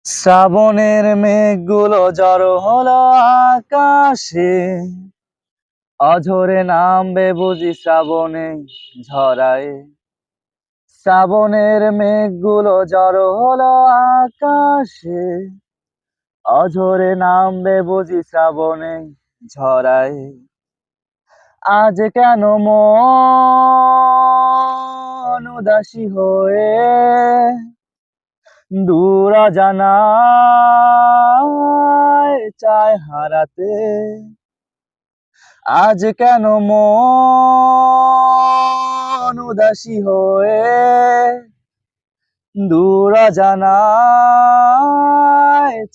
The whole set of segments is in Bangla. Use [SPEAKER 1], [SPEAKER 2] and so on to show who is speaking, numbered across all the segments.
[SPEAKER 1] শ্রাবণের মেঘগুলো জড়ো হলো আকাশে, অঝরে নামবে বুঝি শ্রাবণে ঝরায়। শ্রাবণের মেঘগুলো জড়ো হলো আকাশে, অঝরে নামবে বুঝি শ্রাবণে ঝরায়। আজ কেন মন উদাসী হয়ে দূর অজানায় চায় হারাতে। আজ কেন মন উদাসী হয়ে দূর অজানায়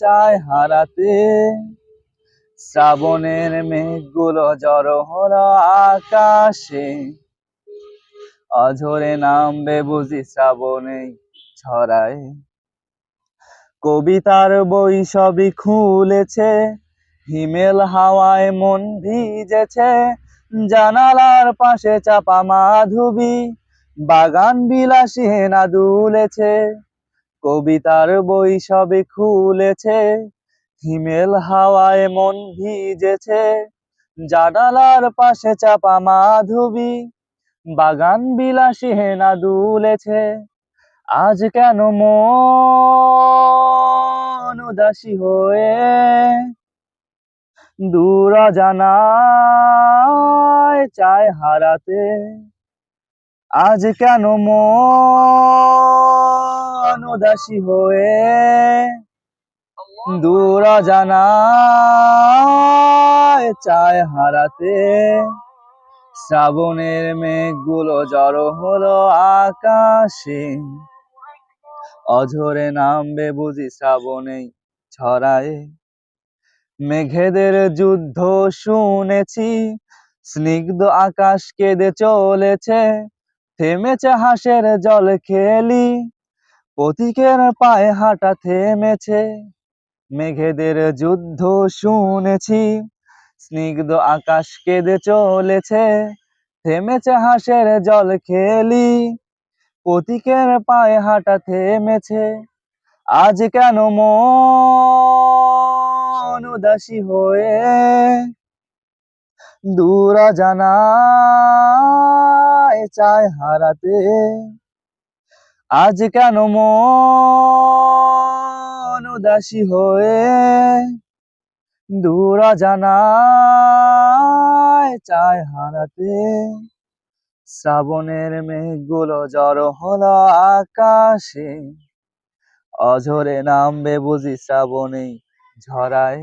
[SPEAKER 1] চায় হারাতে। শ্রাবণের মেঘগুলো জড়ো হলো আকাশে, অঝরে নামবে বুঝি শ্রাবণে ঝরায়। কবিতার বই সবই খুলেছে, হিমেল হাওয়ায় মন ভিজেছে। জানালার পাশে চাপা মাধবী, বাগান বিলাসী হেনা দুলেছে। কবিতার বই সবই খুলেছে, হিমেল হাওয়ায় মন ভিজেছে। জানালার পাশে চাপা মাধবী, বাগান বিলাসী হেনা দুলেছে। আজ কেন মন উদাসী হয়ে দূর অজানায় চায় হারাতে। আজ কেন মন উদাসী হয়ে দূর অজানায় চায় হারাতে। শ্রাবণের মেঘগুলো জড়ো হলো আকাশে, অঝরে নামবে বুঝি শ্রাবণেই ঝরায়। মেঘেদের যুদ্ধ শুনেছি, স্নিগ্ধ আকাশ কেঁদে চলেছে। থেমেছে হাঁসের জল খেলি, পথিকের পায়ে হাঁটা থেমেছে। মেঘেদের যুদ্ধ শুনেছি, স্নিগ্ধ আকাশ কেঁদে চলেছে। থেমেছে হাঁসের জল খেলি, পথিকের পায়ে হাঁটা থেমেছে। আজ কেন মন উদাসী হয়ে দূর অজানায় চায় হারাতে। আজ কেন মন উদাসী হয়ে দূর অজানায় চায় হারাতে। শ্রাবণের মেঘগুলো জড়ো হলো আকাশে, অঝরে নামবে বুঝি শ্রাবণে ঝরায়।